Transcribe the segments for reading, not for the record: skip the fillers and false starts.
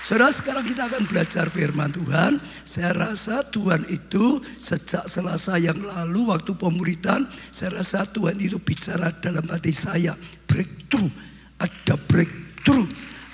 Saudara, sekarang kita akan belajar firman Tuhan. Saya rasa Tuhan itu sejak Selasa yang lalu waktu pemuritan, saya rasa Tuhan itu bicara dalam hati saya. Breakthrough,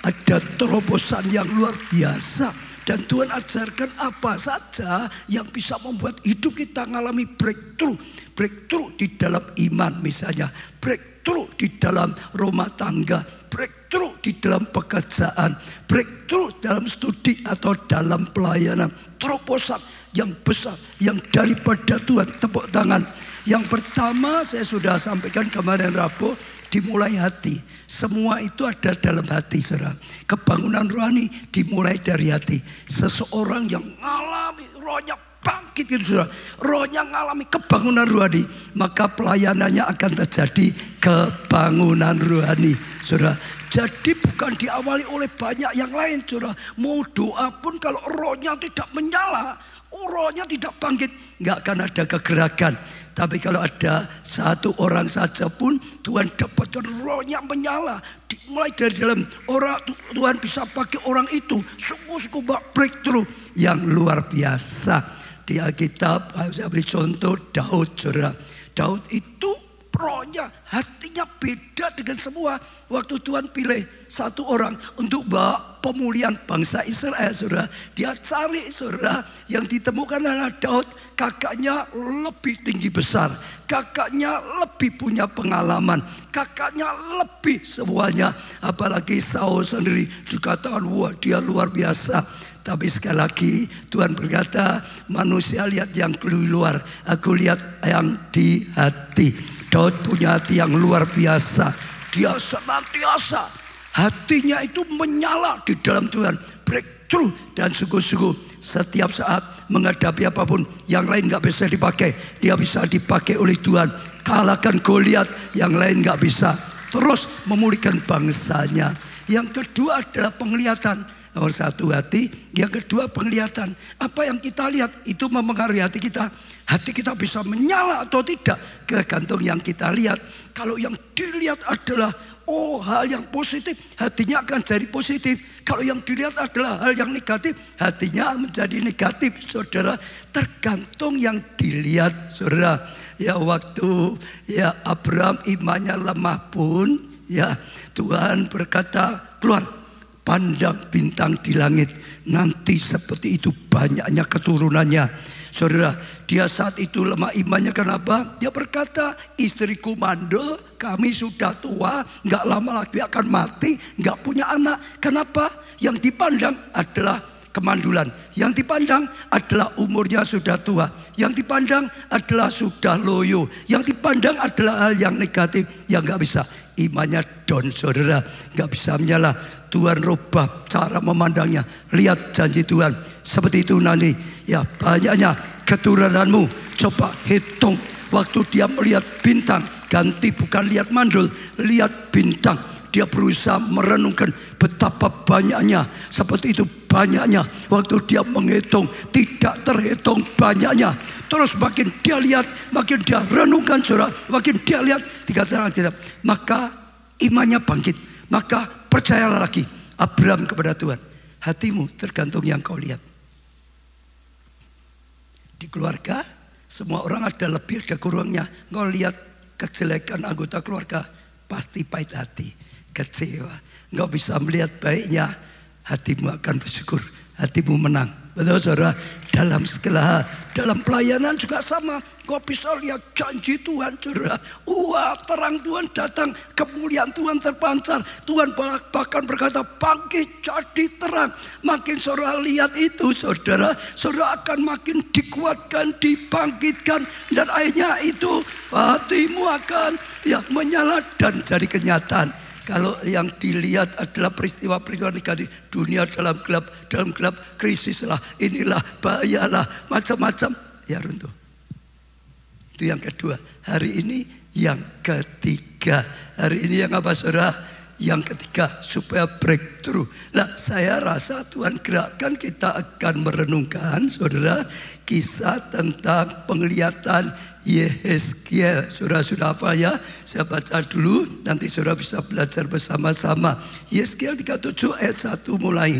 ada terobosan yang luar biasa. Dan Tuhan ajarkan apa saja yang bisa membuat hidup kita mengalami breakthrough. Breakthrough di dalam iman misalnya, breakthrough di dalam rumah tangga, breakthrough di dalam pekerjaan, breakthrough dalam studi atau dalam pelayanan. Terobosan yang besar yang daripada Tuhan. Tepuk tangan. Yang pertama saya sudah sampaikan kemarin Rabu, dimulai hati. Semua itu ada dalam hati, saudara. Kebangunan rohani dimulai dari hati. Seseorang yang mengalami rohnya bangkit gitu, saudara. Rohnya mengalami kebangunan rohani, maka pelayanannya akan terjadi kebangunan rohani, saudara. Jadi bukan diawali oleh banyak yang lain, saudara. Mau doa pun kalau rohnya tidak menyala, rohnya tidak bangkit, nggak akan ada kegerakan. Tapi kalau ada satu orang saja pun Tuhan dapatkan rohnya menyala. Mulai dari dalam orang, Tuhan bisa pakai orang itu. Sungguh-sungguh breakthrough yang luar biasa. Di Alkitab saya beri contoh Daud, saudara. Daud itu rohnya, hatinya beda dengan semua. Waktu Tuhan pilih satu orang untuk bawa pemulihan bangsa Israel, saudara, dia cari, saudara, yang ditemukan adalah Daud. Kakaknya lebih tinggi besar, kakaknya lebih punya pengalaman, kakaknya lebih semuanya. Apalagi Saul sendiri dikatakan wah dia luar biasa. Tapi sekali lagi Tuhan berkata, manusia lihat yang keluar, aku lihat yang di hati. Daud punya hati yang luar biasa. Dia senantiasa hatinya itu menyala di dalam Tuhan. Breakthrough dan sungguh-sungguh setiap saat menghadapi apapun yang lain gak bisa dipakai, dia bisa dipakai oleh Tuhan. Kalahkan Goliat, yang lain gak bisa. Terus memulihkan bangsanya. Yang kedua adalah penglihatan. Nomor satu hati, yang kedua penglihatan. Apa yang kita lihat itu memengaruhi hati kita. Hati kita bisa menyala atau tidak tergantung yang kita lihat. Kalau yang dilihat adalah hal yang positif, hatinya akan jadi positif. Kalau yang dilihat adalah hal yang negatif, hatinya menjadi negatif, saudara. Tergantung yang dilihat, saudara. Ya waktu ya Abraham imannya lemah pun, ya Tuhan berkata, keluar, pandang bintang di langit, nanti seperti itu banyaknya keturunannya. Saudara, dia saat itu lemah imannya. Kenapa? Dia berkata, istriku mandul, kami sudah tua, gak lama lagi akan mati, gak punya anak. Kenapa? Yang dipandang adalah kemandulan, yang dipandang adalah umurnya sudah tua, yang dipandang adalah sudah loyo, yang dipandang adalah hal yang negatif, yang gak bisa. Imannya down, saudara, gak bisa menyala. Tuhan rubah cara memandangnya. Lihat janji Tuhan seperti itu nanti. Ya banyaknya keturunanmu. Coba hitung waktu dia melihat bintang. Ganti bukan lihat mandul, lihat bintang. Dia berusaha merenungkan betapa banyaknya. Seperti itu banyaknya. Waktu dia menghitung tidak terhitung banyaknya. Terus makin dia lihat, makin dia renungkan, saudara, makin dia lihat, dikatakan tidak. Maka imannya bangkit. Maka percayalah lagi Abraham kepada Tuhan. Hatimu tergantung yang kau lihat. Di keluarga semua orang ada lebih ada kurangnya. Kau lihat kejelekan anggota keluarga, pasti pahit hati, kecewa. Kau bisa melihat baiknya, hatimu akan bersyukur, hatimu menang. Betul, saudara? Dalam segala hal, dalam pelayanan juga sama. Kau bisa lihat janji Tuhan, saudara. Wah, terang Tuhan datang, kemuliaan Tuhan terpancar. Tuhan bahkan berkata, bangkit jadi terang. Makin saudara lihat itu, saudara, saudara akan makin dikuatkan, dibangkitkan. Dan akhirnya itu hatimu akan menyala dan jadi kenyataan. Kalau yang dilihat adalah peristiwa-peristiwa negatif, dunia dalam gelap, krisis lah, inilah, bahayalah, macam-macam, ya runtuh. Itu yang kedua. Hari ini yang ketiga. Hari ini yang apa, saudara? Yang ketiga, supaya breakthrough. Nah, saya rasa Tuhan gerakkan kita akan merenungkan, saudara, kisah tentang penglihatan Yehezkiel. Saudara sudah apa ya? Saya baca dulu, nanti saudara bisa belajar bersama-sama. Yehezkiel 37 ayat 1 mulai.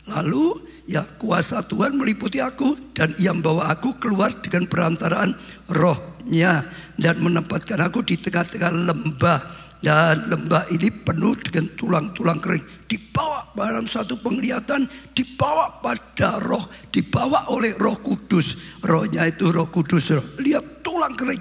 Lalu ya kuasa Tuhan meliputi aku dan ia membawa aku keluar dengan perantaraan rohnya dan menempatkan aku di tengah-tengah lembah. Dan lembah ini penuh dengan tulang-tulang kering. Dibawa dalam satu penglihatan, dibawa pada roh, dibawa oleh Roh Kudus. Rohnya itu Roh Kudus. Lihat tulang kering.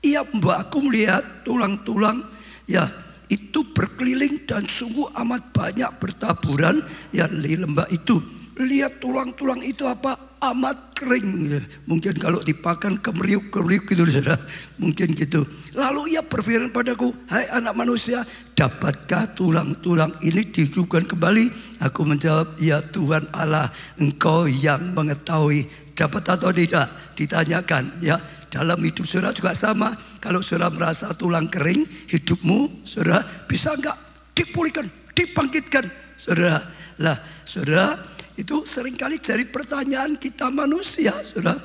Ia membawa aku melihat tulang-tulang ya itu berkeliling dan sungguh amat banyak bertaburan ya di lembah itu. Lihat tulang-tulang itu apa? Amat kering. Mungkin kalau dipakan kemeriuk-kemeriuk gitu saudara. Mungkin gitu. Lalu ia berfirman padaku, hai anak manusia, dapatkah tulang-tulang ini dihidupkan kembali? Aku menjawab, ya Tuhan Allah, Engkau yang mengetahui. Dapat atau tidak? Ditanyakan ya. Dalam hidup saudara juga sama. Kalau saudara merasa tulang kering hidupmu, saudara bisa enggak dipulihkan, dibangkitkan? Saudara, saudara, itu seringkali jadi pertanyaan kita manusia, saudara.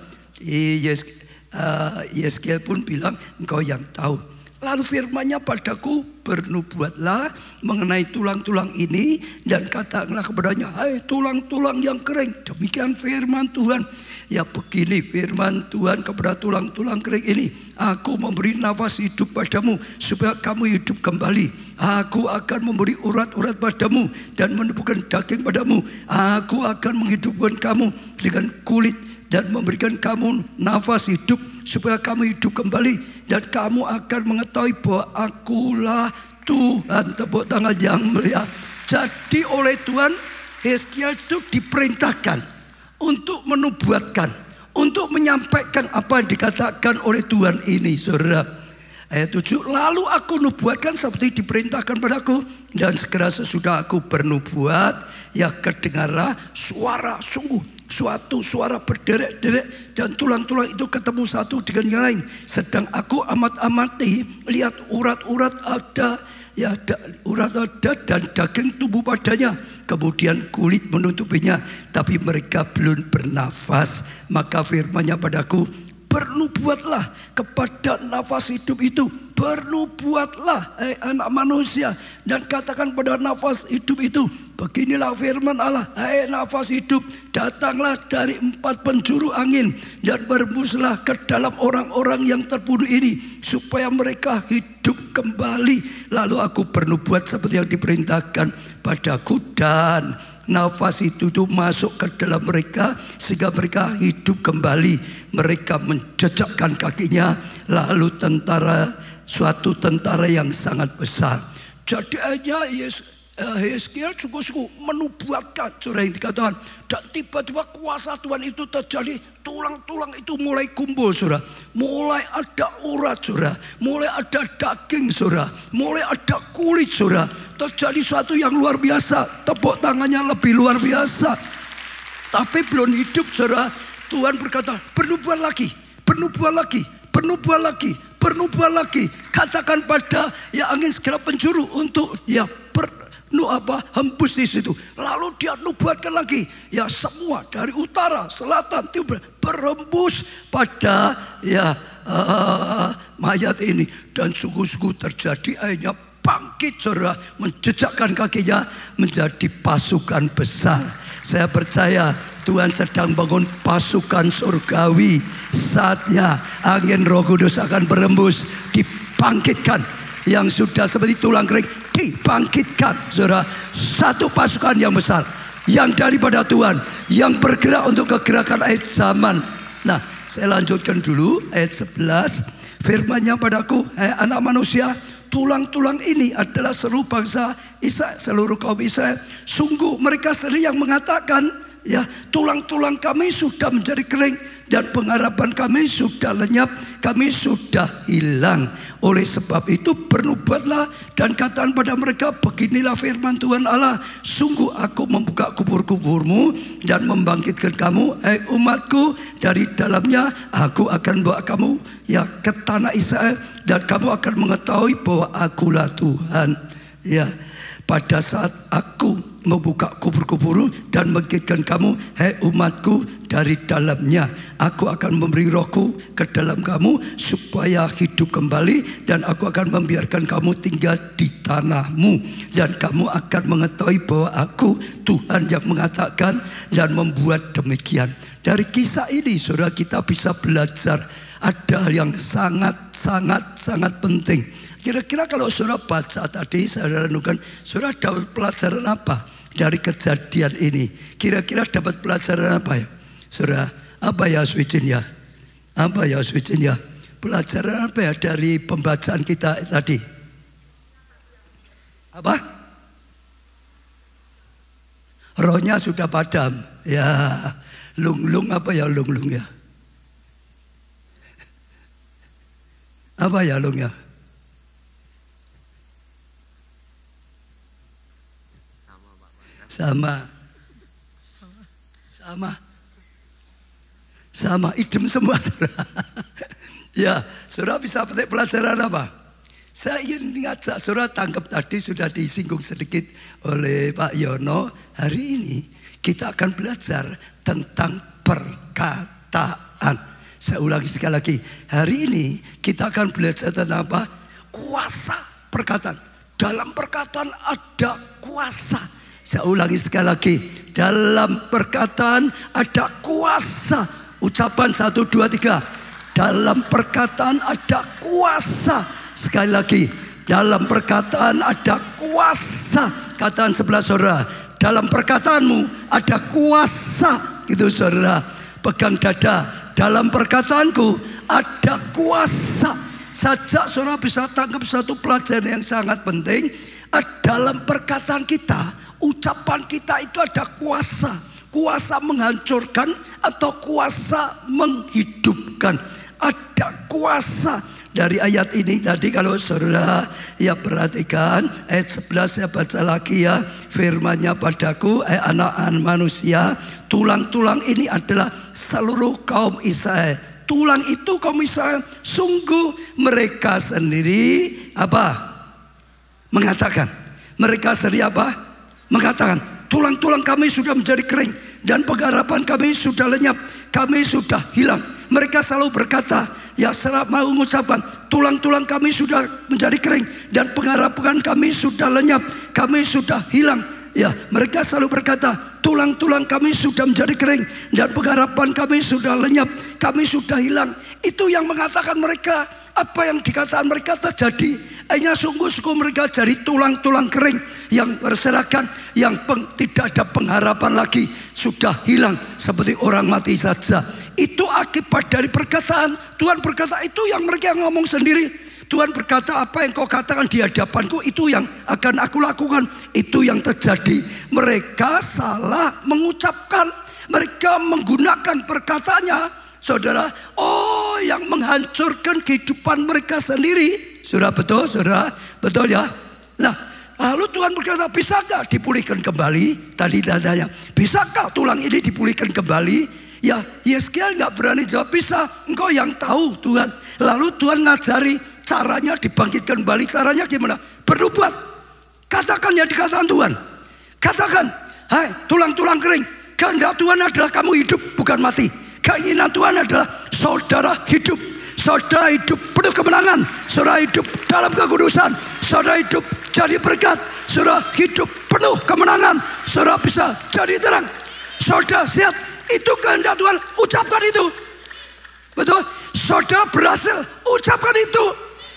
Yeskiel pun bilang, Engkau yang tahu. Lalu firman-Nya padaku, bernubuatlah mengenai tulang-tulang ini dan katakanlah kepadanya, hai tulang-tulang yang kering. Demikian firman Tuhan. Ya begini firman Tuhan kepada tulang-tulang kering ini, aku memberi nafas hidup padamu supaya kamu hidup kembali. Aku akan memberi urat-urat padamu dan menumbuhkan daging padamu. Aku akan menghidupkan kamu dengan kulit dan memberikan kamu nafas hidup supaya kamu hidup kembali. Dan kamu akan mengetahui bahwa akulah Tuhan. Tepuk tangan yang mulia. Jadi oleh Tuhan, Yeskiel itu diperintahkan untuk menubuatkan, untuk menyampaikan apa yang dikatakan oleh Tuhan ini, saudara. Ayat 7, lalu aku nubuatkan seperti diperintahkan padaku, dan segera sesudah aku bernubuat, ya kedengarlah suara, sungguh suatu suara berderek-derek, dan tulang-tulang itu ketemu satu dengan yang lain. Sedang aku amat-amati, lihat urat-urat ada, ya urat ada dan daging tubuh padanya. Kemudian kulit menutupinya, tapi mereka belum bernafas. Maka firman-Nya padaku, bernubuatlah kepada nafas hidup itu. Bernubuatlah anak manusia, dan katakan pada nafas hidup itu, beginilah firman Allah, hai nafas hidup, datanglah dari 4 penjuru angin dan berembuslah ke dalam orang-orang yang terbunuh ini supaya mereka hidup kembali. Lalu aku bernubuat seperti yang diperintahkan padaku, dan nafas itu masuk ke dalam mereka sehingga mereka hidup kembali. Mereka menjejakkan kakinya, lalu suatu tentara yang sangat besar. Jadi hanya Yeskiel sungguh-sungguh menubuatkan, saudara, yang dikatakan. Dan tiba-tiba kuasa Tuhan itu terjadi. Tulang-tulang itu mulai kumpul, saudara. Mulai ada urat, saudara. Mulai ada daging, saudara. Mulai ada kulit, saudara. Terjadi suatu yang luar biasa. Tepuk tangannya lebih luar biasa. Tapi belum hidup, saudara. Tuhan berkata, bernubuat lagi, bernubuat lagi, bernubuat lagi, bernubuat lagi. Katakan pada ya angin segala penjuru untuk ya hembus di situ. Lalu dia nubuatkan lagi, ya semua dari utara, selatan, timur berembus pada ya mayat ini. Dan sungguh-sungguh terjadi, akhirnya bangkit, saudara, menjejakkan kakinya menjadi pasukan besar. Saya percaya Tuhan sedang bangun pasukan surgawi. Saatnya angin Roh Kudus akan berembus, dibangkitkan. Yang sudah seperti tulang kering dibangkitkan, saudara. Satu pasukan yang besar, yang daripada Tuhan, yang bergerak untuk kegerakan akhir zaman. Nah, saya lanjutkan dulu ayat 11. Firman-Nya padaku, hai anak manusia, tulang-tulang ini adalah seluruh bangsa Israel, seluruh kaum Israel. Sungguh mereka sendiri yang mengatakan, ya tulang-tulang kami sudah menjadi kering dan pengharapan kami sudah lenyap, kami sudah hilang. Oleh sebab itu bernubuatlah dan katakan pada mereka, beginilah firman Tuhan Allah, sungguh aku membuka kubur-kuburmu dan membangkitkan kamu, hai umatku, dari dalamnya. Aku akan bawa kamu ya ke tanah Israel, dan kamu akan mengetahui bahwa akulah Tuhan. Ya, pada saat aku membuka kubur-kubur dan membangkitkan kamu, hai umatku, dari dalamnya. Aku akan memberi rohku ke dalam kamu supaya hidup kembali, dan aku akan membiarkan kamu tinggal di tanahmu, dan kamu akan mengetahui bahwa aku Tuhan yang mengatakan dan membuat demikian. Dari kisah ini saudara, kita bisa belajar ada yang sangat penting. Kira-kira kalau saudara baca tadi, saudara renungkan, saudara dapat pelajaran apa dari kejadian ini? Kira-kira dapat pelajaran apa ya? Saudara, apa ya switchin ya? Apa ya switchin ya? Pelajaran apa ya dari pembacaan kita tadi? Apa? Rohnya sudah padam. Ya, lung apa ya lung ya? Apa ya lung ya? Sama idem semua saudara. Ya, saudara bisa petik pelajaran apa? Saya ingin ngajak saudara tangkap tadi sudah disinggung sedikit oleh Pak Yono. Hari ini kita akan belajar tentang perkataan. Saya ulangi sekali lagi. Hari ini kita akan belajar tentang apa? Kuasa perkataan. Dalam perkataan ada kuasa. Saya ulangi sekali lagi. Dalam perkataan ada kuasa. Ucapan 1, 2, 3. Dalam perkataan ada kuasa. Sekali lagi. Dalam perkataan ada kuasa. Kataan sebelah saudara. Dalam perkataanmu ada kuasa. Gitu saudara. Pegang dada. Dalam perkataanku ada kuasa. Sajak saudara bisa tangkap satu pelajaran yang sangat penting. Dalam perkataan kita, ucapan kita itu ada kuasa. Kuasa menghancurkan atau kuasa menghidupkan. Ada kuasa. Dari ayat ini tadi kalau saudara ya perhatikan ayat 11, saya baca lagi ya. Firman-Nya padaku, anak-anak manusia, tulang-tulang ini adalah seluruh kaum Israel. Tulang itu kaum Israel, sungguh mereka sendiri apa? Mengatakan. Mereka sendiri apa? Mengatakan, tulang-tulang kami sudah menjadi kering dan pengharapan kami sudah lenyap, kami sudah hilang. Mereka selalu berkata, ya serap mau mengucapkan, tulang-tulang kami sudah menjadi kering dan pengharapan kami sudah lenyap, kami sudah hilang. Ya, mereka selalu berkata, tulang-tulang kami sudah menjadi kering dan pengharapan kami sudah lenyap, kami sudah hilang. Itu yang mengatakan mereka, apa yang dikatakan mereka terjadi. Hanya sungguh-sungguh mereka jadi tulang-tulang kering yang berserakan, yang tidak ada pengharapan lagi, sudah hilang seperti orang mati saja. Itu akibat dari perkataan. Tuhan berkata itu yang mereka ngomong sendiri. Tuhan berkata apa yang kau katakan di hadapanku itu yang akan aku lakukan. Itu yang terjadi. Mereka salah mengucapkan. Mereka menggunakan perkataannya, saudara. Oh, yang menghancurkan kehidupan mereka sendiri. Saudara, betul saudara? Betul ya? Nah, lalu Tuhan berkata, bisakah dipulihkan kembali? Tadi tanya, bisakah tulang ini dipulihkan kembali? Ya, Yeskiel gak berani jawab, bisa. Engkau yang tahu Tuhan. Lalu Tuhan ngajari caranya dibangkitkan kembali. Caranya gimana? Berbuat. Katakan ya dikatakan Tuhan. Katakan, hai tulang-tulang kering, kehendak Tuhan adalah kamu hidup bukan mati. Keinginan Tuhan adalah saudara hidup. Saudara hidup penuh kemenangan. Saudara hidup dalam kekudusan. Saudara hidup jadi berkat. Saudara hidup penuh kemenangan. Saudara bisa jadi terang. Saudara siap. Itu kehendak Tuhan. Ucapkan itu. Betul. Saudara berhasil. Ucapkan itu.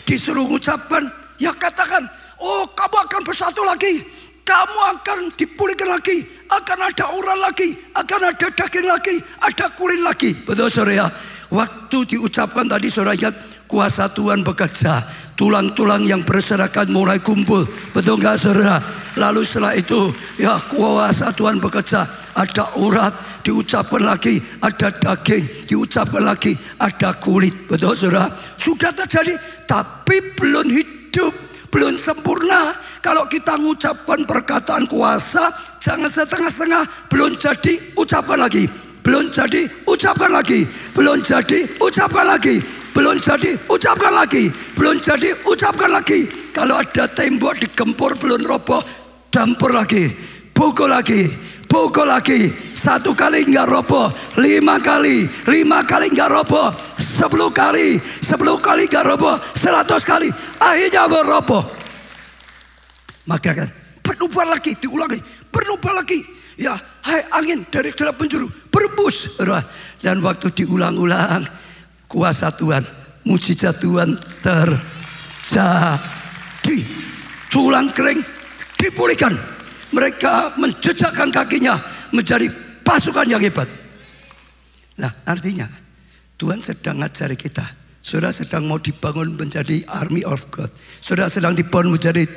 Disuruh ucapkan. Ya katakan. Oh, kamu akan bersatu lagi. Kamu akan dipulihkan lagi. Akan ada urat lagi. Akan ada daging lagi. Ada kulit lagi. Betul saudara ya. Waktu diucapkan tadi saudara ingat, kuasa Tuhan bekerja. Tulang-tulang yang berserakan mulai kumpul. Betul nggak saudara? Lalu setelah itu ya kuasa Tuhan bekerja. Ada urat, diucapkan lagi. Ada daging, diucapkan lagi. Ada kulit. Betul saudara? Sudah terjadi. Tapi belum hidup. Belum sempurna. Kalau kita mengucapkan perkataan kuasa, jangan setengah-setengah. Belum jadi, ucapkan lagi. Belum jadi, ucapkan lagi. Belum jadi, ucapkan lagi. Belum jadi, ucapkan lagi. Belum jadi, ucapkan lagi. Kalau ada tembok digempur belum roboh, dampur lagi. Pukul lagi. Pukul lagi. 1 kali nggak roboh, 5 kali nggak roboh, 10 kali nggak roboh, 100 kali, akhirnya roboh. Maka kan berubah lagi, diulangi, berubah lagi. Ya, hai angin dari dalam penjuru, berembus. Dan waktu diulang-ulang, kuasa Tuhan, mujizat Tuhan terjadi. Tulang kering dipulihkan. Mereka menjejakkan kakinya menjadi pasukan yang hebat. Nah, artinya Tuhan sedang ngajari kita. Saudara sedang mau dibangun menjadi army of God. Saudara sedang dibangun menjadi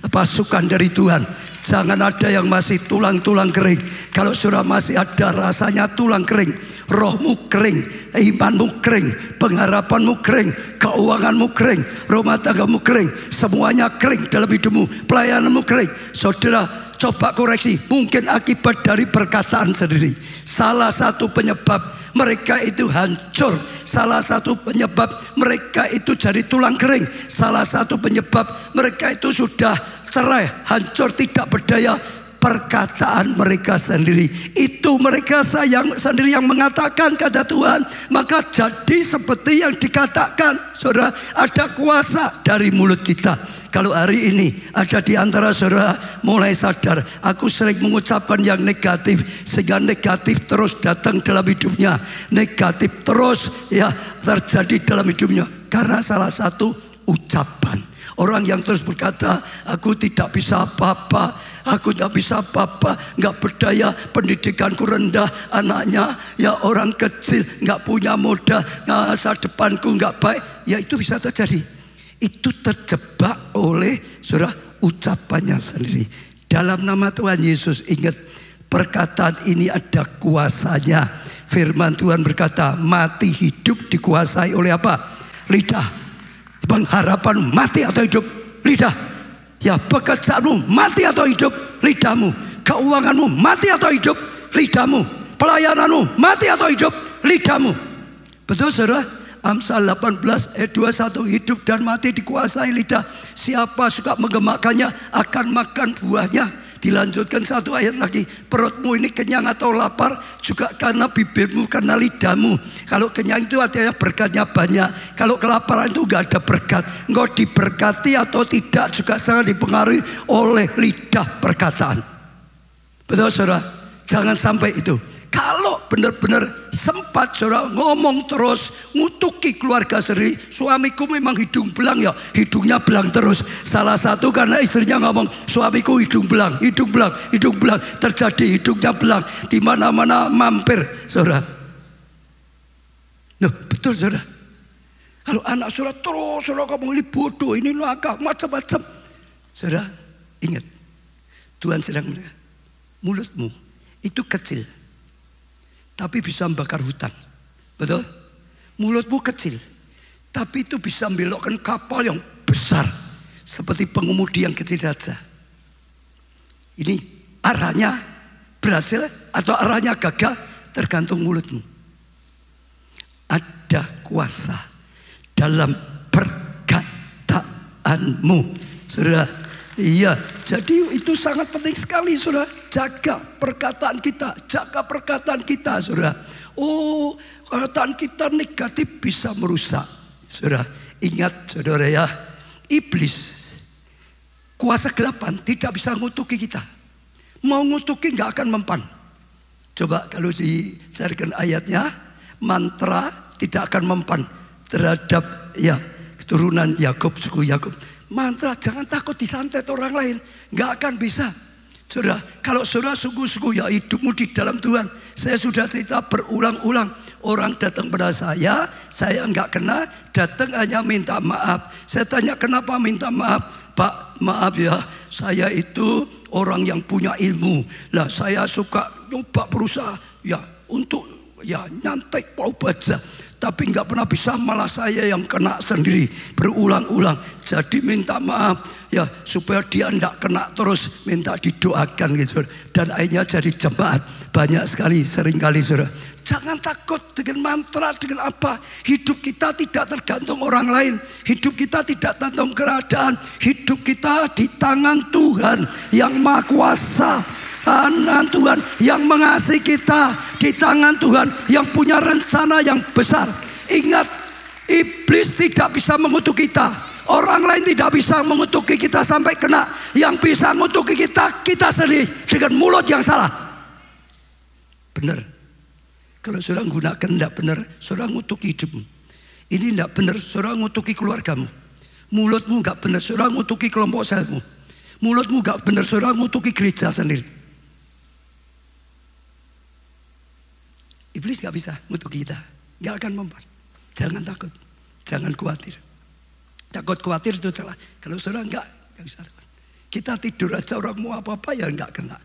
pasukan dari Tuhan. Jangan ada yang masih tulang-tulang kering. Kalau saudara masih ada rasanya tulang kering, rohmu kering, imanmu kering, pengharapanmu kering, keuanganmu kering, rumah tanggamu kering, semuanya kering dalam hidupmu, pelayananmu kering. Saudara coba koreksi, mungkin akibat dari perkataan sendiri. Salah satu penyebab mereka itu hancur, salah satu penyebab mereka itu jadi tulang kering, salah satu penyebab mereka itu sudah cerai, hancur, tidak berdaya. Perkataan mereka sendiri. Itu mereka sendiri yang mengatakan kata Tuhan. Maka jadi seperti yang dikatakan. Saudara, ada kuasa dari mulut kita. Kalau hari ini ada di antara saudara mulai sadar, aku sering mengucapkan yang negatif, sehingga negatif terus datang dalam hidupnya, negatif terus ya terjadi dalam hidupnya karena salah satu ucapan. Orang yang terus berkata, aku tidak bisa apa-apa, aku tidak bisa apa-apa, nggak berdaya, pendidikanku rendah, anaknya ya orang kecil, nggak punya modal, masa depanku nggak baik. Ya itu bisa terjadi. Itu terjebak oleh saudara ucapannya sendiri. Dalam nama Tuhan Yesus, ingat perkataan ini ada kuasanya. Firman Tuhan berkata, mati hidup dikuasai oleh apa? Lidah. Pengharapan mati atau hidup? Lidah. Ya, pekerjaanmu mati atau hidup? Lidahmu. Keuanganmu mati atau hidup? Lidahmu. Pelayananmu mati atau hidup? Lidahmu. Betul saudara? Amsal 18 ayat 21, hidup dan mati dikuasai lidah. Siapa suka menggemakkannya akan makan buahnya. Dilanjutkan satu ayat lagi, perutmu ini kenyang atau lapar juga karena bibirmu, karena lidahmu. Kalau kenyang itu artinya berkatnya banyak. Kalau kelaparan itu gak ada berkat. Engkau diberkati atau tidak juga sangat dipengaruhi oleh lidah perkataan. Betul saudara? Jangan sampai itu. Kalau benar-benar sempat saudara ngomong terus, ngutuki keluarga sendiri, suamiku memang hidung belang ya, hidungnya belang terus. Salah satu karena istrinya ngomong, suamiku hidung belang, hidung belang, hidung belang. Terjadi hidungnya belang, di mana-mana mampir saudara. Loh, betul saudara. Kalau anak saudara terus saudara ngomong ini bodoh, ini laka, macam-macam. Saudara, ingat, Tuhan sedang melihat mulutmu itu kecil, tapi bisa membakar hutan. Betul? Mulutmu kecil, tapi itu bisa membelokkan kapal yang besar, seperti pengemudi yang kecil saja. Ini arahnya berhasil atau arahnya gagal, tergantung mulutmu. Ada kuasa dalam perkataanmu, saudara. Iya, jadi itu sangat penting sekali, saudara. Jaga perkataan kita, jaga perkataan kita, saudara. Oh, perkataan kita negatif bisa merusak, saudara. Ingat, saudara ya, iblis, kuasa gelapan tidak bisa ngutuki kita. Mau ngutuki nggak akan mempan. Coba kalau dicarikan ayatnya, mantra tidak akan mempan terhadap ya keturunan Yakub, suku Yakub. Mantra jangan takut disantet orang lain, nggak akan bisa. Saudara, kalau saudara sungguh-sungguh ya hidupmu di dalam Tuhan. Saya sudah cerita berulang-ulang, orang datang pada saya nggak kenal, datang hanya minta maaf. Saya tanya kenapa minta maaf? Pak, maaf ya, saya itu orang yang punya ilmu. Lah saya suka nyoba berusaha ya untuk ya nyantek bau baja, tapi nggak pernah bisa, malah saya yang kena sendiri berulang-ulang. Jadi minta maaf ya supaya dia nggak kena terus, minta didoakan gitu. Dan akhirnya jadi jemaat banyak sekali, sering kali saudara. Jangan takut dengan mantra, dengan apa. Hidup kita tidak tergantung orang lain, hidup kita tidak tergantung keadaan, hidup kita di tangan Tuhan yang Maha Kuasa. tangan Tuhan yang mengasihi kita, di tangan Tuhan yang punya rencana yang besar. Ingat, iblis tidak bisa mengutuk kita, orang lain tidak bisa mengutuki kita sampai kena. Yang bisa mengutuki kita, kita sendiri dengan mulut yang salah. Benar. Kalau saudara gunakan tidak benar, saudara ngutuki hidupmu. Ini tidak benar, saudara ngutuki keluargamu. Mulutmu nggak benar, saudara ngutuki kelompok selmu. Mulutmu nggak benar, saudara ngutuki gereja sendiri. Iblis nggak bisa ngutuki kita, nggak akan membuat. Jangan takut, jangan khawatir. Takut khawatir itu salah. Kalau saudara nggak bisa takut. Kita tidur aja orang mau apa-apa ya nggak kena.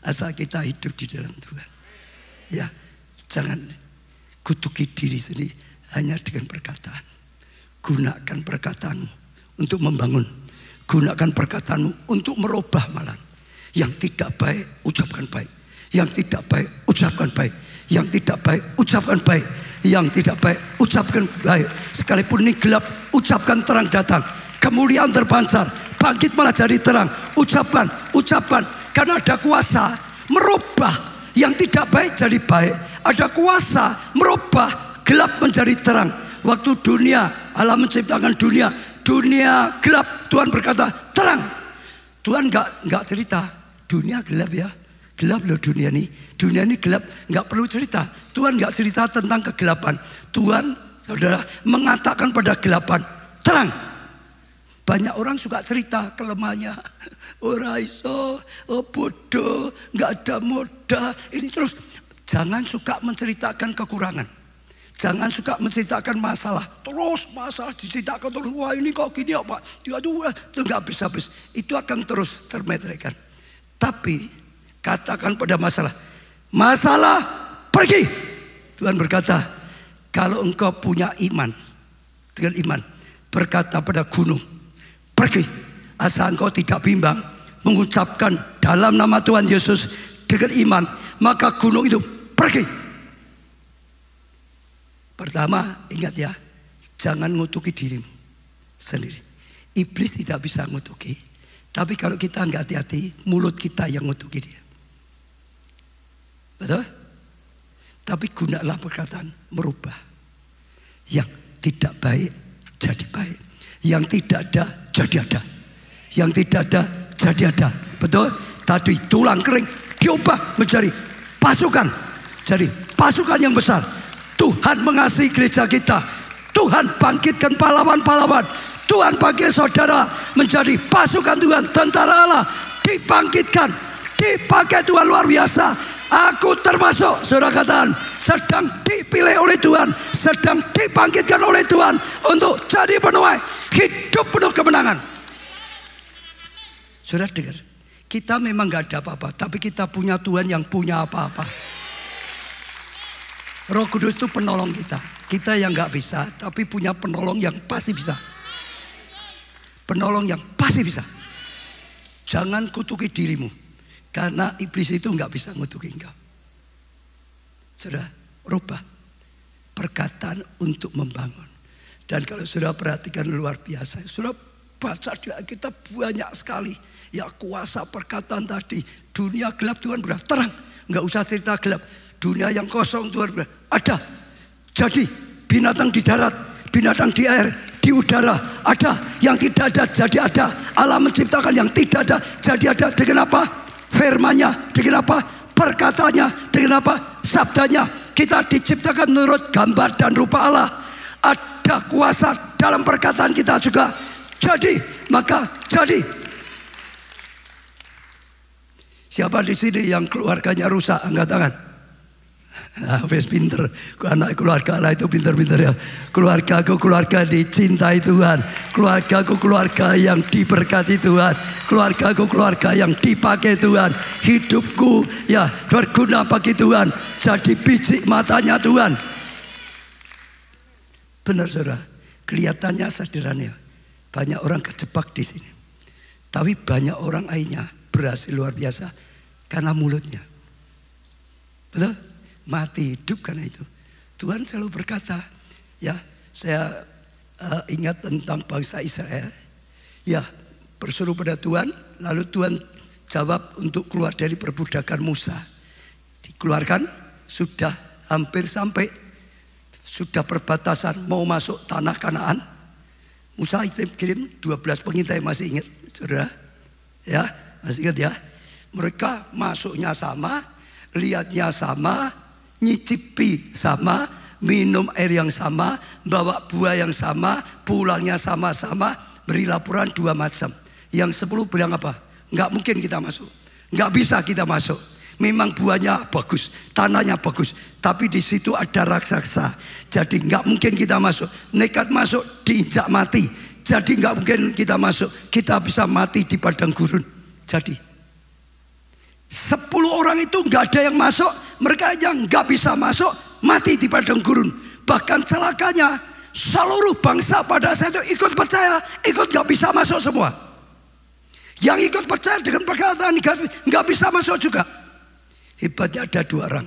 Asal kita hidup di dalam Tuhan. Ya, jangan kutuki diri sendiri hanya dengan perkataan. Gunakan perkataanmu untuk membangun. Gunakan perkataanmu untuk merubah malah. Yang tidak baik, ucapkan baik. Yang tidak baik, ucapkan baik. Yang tidak baik, ucapkan baik. Yang tidak baik, ucapkan baik. Sekalipun ini gelap, ucapkan terang datang. Kemuliaan terpancar, bangkit malah jadi terang. Ucapkan, ucapkan. Karena ada kuasa merubah yang tidak baik jadi baik. Ada kuasa merubah gelap menjadi terang. Waktu dunia, Allah menciptakan dunia, dunia gelap, Tuhan berkata terang. Tuhan nggak cerita dunia gelap ya, gelap loh dunia ini gelap, nggak perlu cerita. Tuhan nggak cerita tentang kegelapan. Tuhan, saudara, mengatakan pada kegelapan terang. Banyak orang suka cerita kelemahannya. Ora iso, bodoh, nggak ada modal. Ini terus, jangan suka menceritakan kekurangan. Jangan suka menceritakan masalah. Terus masalah diceritakan terus. Wah ini kok gini ya Pak. Itu nggak habis-habis. Itu akan terus termeteraikan. Tapi katakan pada masalah. Masalah pergi. Tuhan berkata, kalau engkau punya iman. Dengan iman. Berkata pada gunung. Pergi. Asal engkau tidak bimbang. Mengucapkan dalam nama Tuhan Yesus. Dengan iman. Maka gunung itu pergi. Pertama, ingat ya, jangan ngutuki dirimu sendiri. Iblis tidak bisa ngutuki, tapi kalau kita nggak hati-hati, mulut kita yang ngutuki dia. Betul? Tapi gunalah perkataan merubah. Yang tidak baik jadi baik, yang tidak ada jadi ada, yang tidak ada jadi ada. Betul? Tadi tulang kering diubah menjadi pasukan, jadi pasukan yang besar. Tuhan mengasihi gereja kita. Tuhan bangkitkan pahlawan-pahlawan. Tuhan bangkitkan saudara menjadi pasukan Tuhan. Tentara Allah dibangkitkan. Dipakai Tuhan luar biasa. Aku termasuk, saudara katakan, sedang dipilih oleh Tuhan. Sedang dibangkitkan oleh Tuhan. Untuk jadi penuai hidup penuh kemenangan. Saudara dengar, kita memang gak ada apa-apa. Tapi kita punya Tuhan yang punya apa-apa. Roh Kudus itu penolong kita. Kita yang gak bisa, tapi punya penolong yang pasti bisa. Penolong yang pasti bisa. Jangan kutuki dirimu. Karena iblis itu gak bisa ngutuki engkau. Saudara, rubah perkataan untuk membangun. Dan kalau saudara perhatikan luar biasa. Saudara baca di Alkitab banyak sekali. Ya kuasa perkataan tadi. Dunia gelap Tuhan berkata terang. Gak usah cerita gelap. Dunia yang kosong Tuhan berkata ada. Jadi binatang di darat, binatang di air, di udara ada. Yang tidak ada jadi ada. Allah menciptakan yang tidak ada jadi ada. Dengan apa? Firman-Nya. Dengan apa? Perkataannya. Dengan apa? Sabdanya. Kita diciptakan menurut gambar dan rupa Allah. Ada kuasa dalam perkataan kita juga. Jadi, maka jadi. Siapa di sini yang keluarganya rusak? Angkat tangan. Wes pinter, anak keluarga Allah itu pinter-pinter ya. Keluargaku keluarga dicintai Tuhan. Keluargaku keluarga yang diberkati Tuhan. Keluargaku keluarga yang dipakai Tuhan. Hidupku ya berguna bagi Tuhan. Jadi biji matanya Tuhan. Benar saudara, kelihatannya sederhana. Banyak orang kejebak di sini. Tapi banyak orang lainnya berhasil luar biasa karena mulutnya. Betul? Mati hidup karena itu. Tuhan selalu berkata, ya saya ingat tentang bangsa Israel. Ya berseru pada Tuhan, lalu Tuhan jawab untuk keluar dari perbudakan Musa. Dikeluarkan, sudah hampir sampai, sudah perbatasan mau masuk tanah Kanaan. Musa kirim 12 pengintai, masih ingat saudara? Ya, masih ingat ya? Mereka masuknya sama, lihatnya sama, nyicipi sama, minum air yang sama, bawa buah yang sama, pulangnya sama-sama, beri laporan 2 macam. Yang 10 bilang apa? Nggak mungkin kita masuk, nggak bisa kita masuk. Memang buahnya bagus, tanahnya bagus, tapi di situ ada raksasa. Jadi nggak mungkin kita masuk. Nekat masuk, diinjak mati. Jadi nggak mungkin kita masuk. Kita bisa mati di padang gurun. Jadi 10 orang itu nggak ada yang masuk. Mereka yang nggak bisa masuk, mati di padang gurun. Bahkan celakanya seluruh bangsa pada saat itu ikut percaya, ikut nggak bisa masuk semua. Yang ikut percaya dengan perkataan nggak bisa masuk juga. Hebatnya ada 2 orang,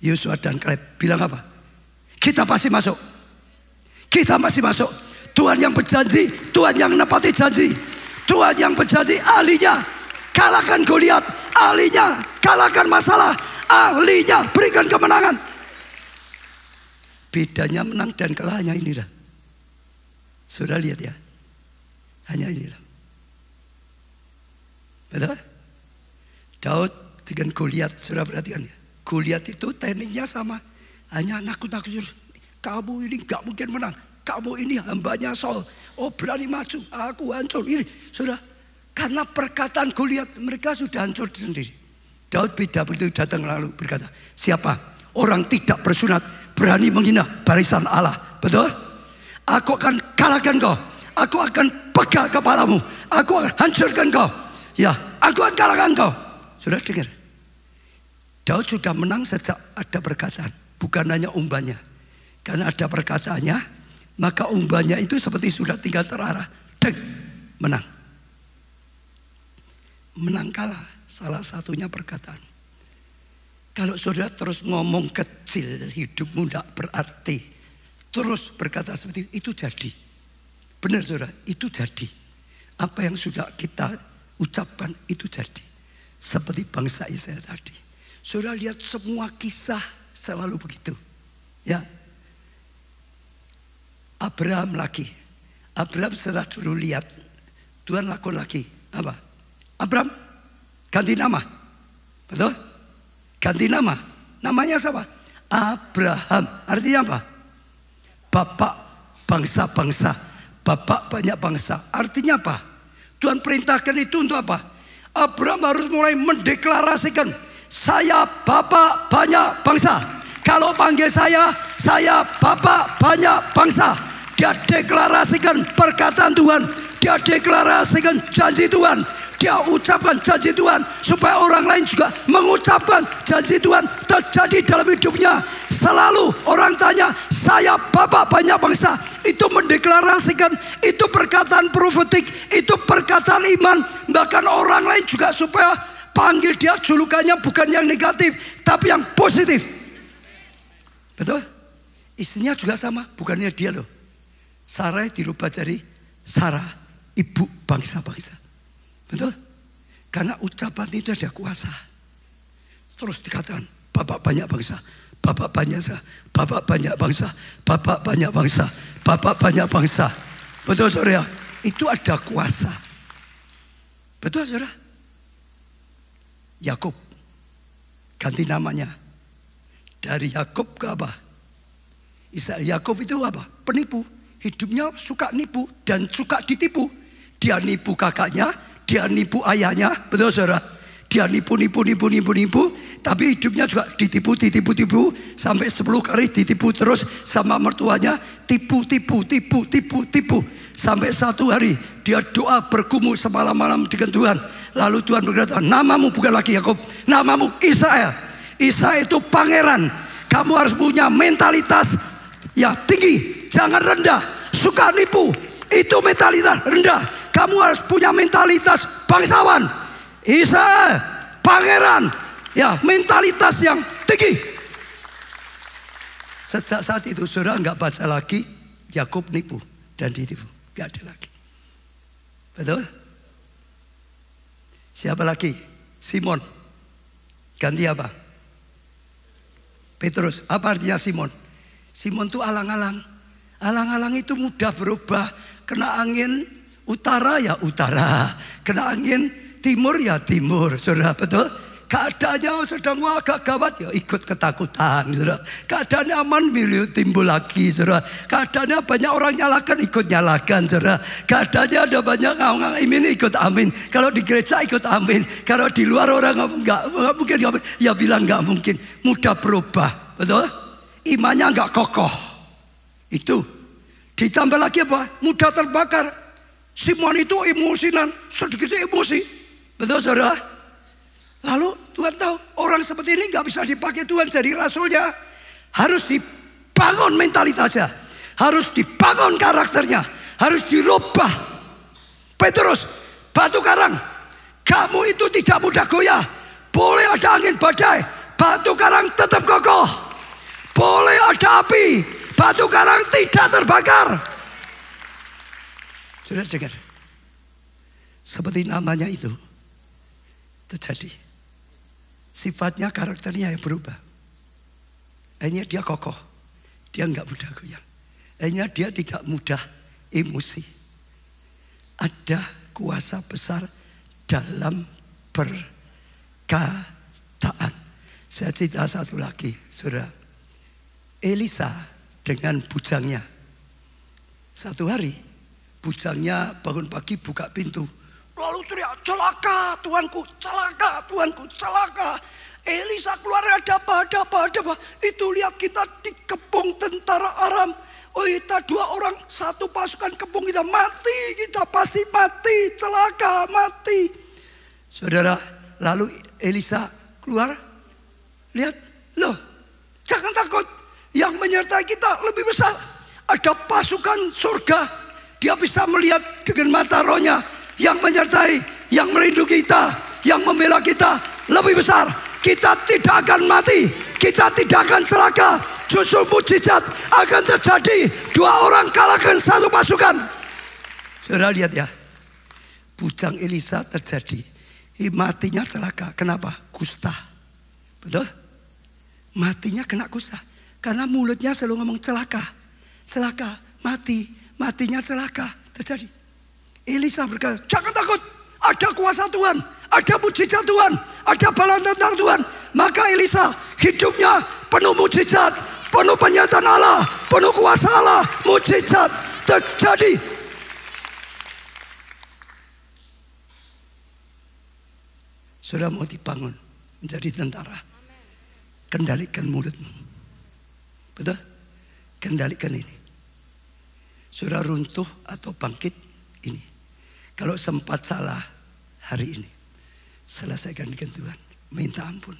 Yosua dan Kaleb, bilang apa? Kita pasti masuk. Kita masih masuk. Tuhan yang berjanji, Tuhan yang menepati janji, Tuhan yang berjanji, ahlinya kalahkan Goliat, ahlinya kalahkan masalah, ahlinya berikan kemenangan. Bedanya menang dan kalah hanya inilah. Sudah lihat ya, hanya inilah. Betul? Daud dengan Goliat, sudah perhatikan ya. Goliat itu tekniknya sama, hanya nakut-nakut. Kamu ini gak mungkin menang. Kamu ini hambanya Saul. Oh berani maju, aku hancur. Ini sudah, karena perkataan Goliat mereka sudah hancur sendiri. Daud beda, begitu datang lalu berkata, siapa orang tidak bersunat berani menghina barisan Allah? Betul? Aku akan kalahkan kau. Aku akan pegang kepalamu. Aku akan hancurkan kau. Ya, aku akan kalahkan kau. Sudah dengar? Daud sudah menang sejak ada perkataan, bukan hanya umbannya. Karena ada perkataannya, maka umbannya itu seperti sudah tinggal terarah. Deng, menang. Menang kalah, salah satunya perkataan. Kalau saudara terus ngomong kecil, hidupmu tidak berarti. Terus berkata seperti itu jadi. Benar saudara, itu jadi. Apa yang sudah kita ucapkan itu jadi. Seperti bangsa Israel tadi. Saudara lihat semua kisah selalu begitu. Ya. Abraham lagi. Abraham setelah dulu lihat Tuhan lakukan lagi. Apa? Abraham ganti nama. Betul? Ganti nama. Namanya siapa? Abraham. Artinya apa? Bapak bangsa-bangsa. Bapak banyak bangsa. Artinya apa? Tuhan perintahkan itu untuk apa? Abraham harus mulai mendeklarasikan, saya bapak banyak bangsa. Kalau panggil saya bapak banyak bangsa. Dia deklarasikan perkataan Tuhan. Dia deklarasikan janji Tuhan. Dia ucapkan janji Tuhan. Supaya orang lain juga mengucapkan janji Tuhan terjadi dalam hidupnya. Selalu orang tanya, saya bapak banyak bangsa. Itu mendeklarasikan, itu perkataan profetik, itu perkataan iman. Bahkan orang lain juga supaya panggil dia julukannya bukan yang negatif, tapi yang positif. Betul? Istrinya juga sama, bukannya dia loh. Sarai dirubah jadi Sarah, ibu bangsa-bangsa. Betul? Karena ucapan itu ada kuasa. Terus dikatakan, bapak banyak bangsa, bapak banyak bangsa, bapak banyak bangsa, bapak banyak bangsa, bapak banyak bangsa. Betul saudara? Itu ada kuasa. Betul saudara? Yakub ganti namanya dari Yakub ke apa? Yakub itu apa? Penipu. Hidupnya suka nipu dan suka ditipu. Dia nipu kakaknya, dia nipu ayahnya. Betul saudara? Dia nipu. Tapi hidupnya juga ditipu. Sampai 10 kali ditipu terus sama mertuanya. Tipu. Sampai 1 hari dia doa bergumul semalam-malam dengan Tuhan. Lalu Tuhan berkata, namamu bukan lagi Yakub, namamu Israel. Israel itu pangeran. Kamu harus punya mentalitas yang tinggi, jangan rendah. Suka nipu, itu mentalitas rendah. Kamu harus punya mentalitas bangsawan. Israel, pangeran, ya mentalitas yang tinggi. Sejak saat itu saudara nggak baca lagi Yakub nipu dan ditipu, nggak ada lagi. Betul? Siapa lagi? Simon. Ganti apa? Petrus. Apa artinya Simon? Simon itu alang-alang. Alang-alang itu mudah berubah. Kena angin utara ya utara. Kena angin timur ya timur. Saudara, betul? Keadaannya sedang agak gawat ya ikut ketakutan. Saudara. Keadaannya aman milieu timbul lagi. Saudara. Keadaannya banyak orang nyalakan ikut nyalakan. Saudara. Keadaannya ada banyak orang ini ikut amin. Kalau di gereja ikut amin. Kalau di luar orang nggak mungkin ya bilang nggak mungkin. Mudah berubah. Betul? Imannya nggak kokoh. Itu. Ditambah lagi apa? Mudah terbakar. Simon itu emosinan. Sedikit emosi. Betul saudara? Lalu Tuhan tahu orang seperti ini nggak bisa dipakai Tuhan jadi rasulnya. Harus dibangun mentalitasnya. Harus dibangun karakternya. Harus dirubah. Petrus, batu karang. Kamu itu tidak mudah goyah. Boleh ada angin badai. Batu karang tetap kokoh. Boleh ada api. Batu karang tidak terbakar. Sudah dengar? Seperti namanya itu terjadi. Sifatnya, karakternya yang berubah. Akhirnya dia kokoh. Dia nggak mudah goyang. Akhirnya dia tidak mudah emosi. Ada kuasa besar dalam perkataan. Saya cerita satu lagi, saudara. Elisa dengan bujangnya. Satu hari, bujangnya bangun pagi buka pintu. Lalu teriak, celaka Tuanku, celaka Tuanku, celaka. Elisa keluar, ada apa. Itu lihat kita dikepung tentara Aram. Oh kita 2 orang, 1 pasukan kepung kita mati. Kita pasti mati, celaka, mati. Saudara, lalu Elisa keluar. Lihat, loh jangan takut. Yang menyertai kita lebih besar. Ada pasukan surga. Dia bisa melihat dengan mata rohnya. Yang menyertai, yang melindungi kita, yang membela kita lebih besar. Kita tidak akan mati, kita tidak akan celaka. Justru mujizat akan terjadi. 2 orang kalahkan 1 pasukan. Saudara lihat ya, bujang Elisa terjadi. Matinya celaka. Kenapa? Kusta. Betul? Matinya kena kusta. Karena mulutnya selalu ngomong celaka, celaka, mati, matinya celaka. Terjadi. Elisa berkata, jangan takut, ada kuasa Tuhan, ada mujizat Tuhan, ada bala tentara Tuhan. Maka Elisa hidupnya penuh mujizat, penuh penyataan Allah, penuh kuasa Allah, mujizat terjadi. Sudah mau dibangun menjadi tentara, kendalikan mulutmu. Betul? Kendalikan ini. Sudah runtuh atau bangkit ini. Kalau sempat salah hari ini, selesaikan dengan Tuhan. Minta ampun.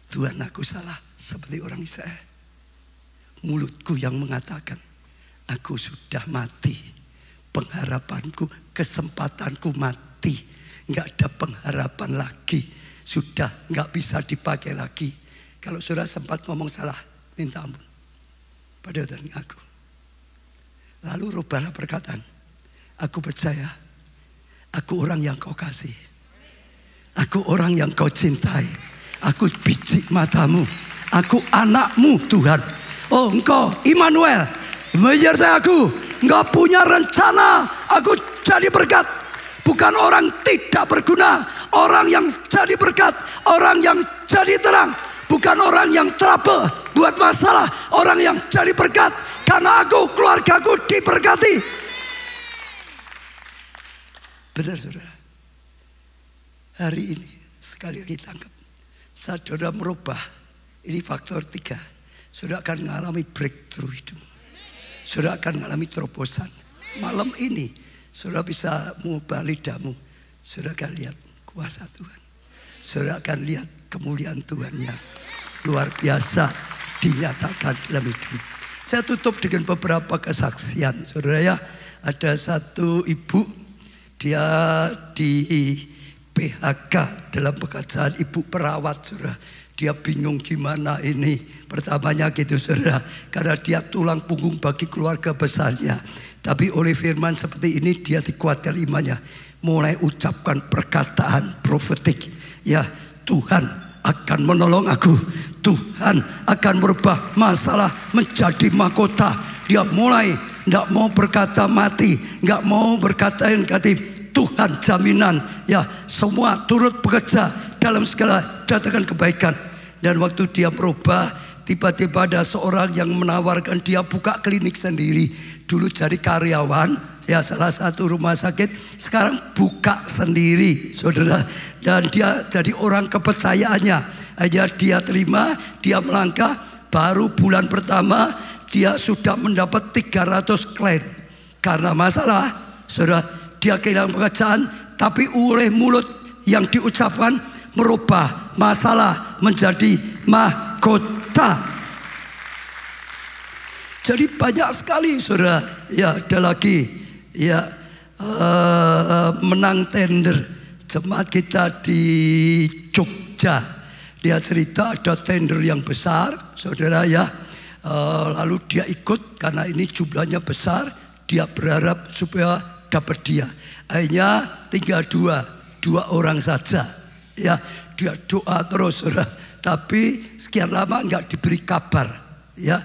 Tuhan, aku salah seperti orang Israel. Mulutku yang mengatakan, aku sudah mati. Pengharapanku, kesempatanku mati. Nggak ada pengharapan lagi. Sudah nggak bisa dipakai lagi. Kalau sudah sempat ngomong salah, minta ampun pada Tuhan aku. Lalu rubahlah perkataan. Aku percaya, aku orang yang kau kasih. Aku orang yang kau cintai. Aku biji matamu. Aku anakmu Tuhan. Oh engkau Immanuel, menyertai aku. Engkau punya rencana. Aku jadi berkat. Bukan orang tidak berguna. Orang yang jadi berkat. Orang yang jadi terang. Bukan orang yang trouble, buat masalah. Orang yang jadi berkat. Karena aku, keluargaku diberkati. Benar saudara. Hari ini sekali lagi tangkap. Saat saudara merubah. Ini faktor 3. Saudara akan mengalami breakthrough hidup. Saudara akan mengalami terobosan. Malam ini saudara bisa mengubah lidahmu. Saudara akan lihat kuasa Tuhan. Saudara akan lihat kemuliaan Tuhan yang luar biasa dinyatakan dalam hidup. Saya tutup dengan beberapa kesaksian. Saudara ya, ada satu ibu. Dia di PHK dalam pekerjaan ibu perawat, saudara. Dia bingung gimana ini. Pertamanya gitu, saudara. Karena dia tulang punggung bagi keluarga besarnya. Tapi oleh firman seperti ini dia dikuatkan imannya. mulai ucapkan perkataan profetik. Ya, Tuhan akan menolong aku. Tuhan akan merubah masalah menjadi mahkota. Dia mulai tidak mau berkata mati, nggak mau berkata negatif. Tuhan jaminan, ya, semua turut bekerja dalam segala datangkan kebaikan. Dan waktu dia berubah, tiba-tiba ada seorang yang menawarkan dia buka klinik sendiri. Dulu jadi karyawan, ya, salah satu rumah sakit, sekarang buka sendiri, saudara. Dan dia jadi orang kepercayaannya. Aja dia terima, dia melangkah. Baru bulan pertama dia sudah mendapat 300 klien. Karena masalah, saudara, dia kehilangan pekerjaan, tapi oleh mulut yang diucapkan merubah masalah menjadi mahkota. Jadi banyak sekali, saudara. Ya, ada lagi, ya, menang tender. Jemaat kita di Jogja, dia cerita ada tender yang besar, saudara, ya. Lalu dia ikut karena ini jumlahnya besar. Dia berharap supaya dapat dia. Akhirnya tinggal dua orang saja. Ya, dia doa terus, saudara. Tapi sekian lama nggak diberi kabar. Ya,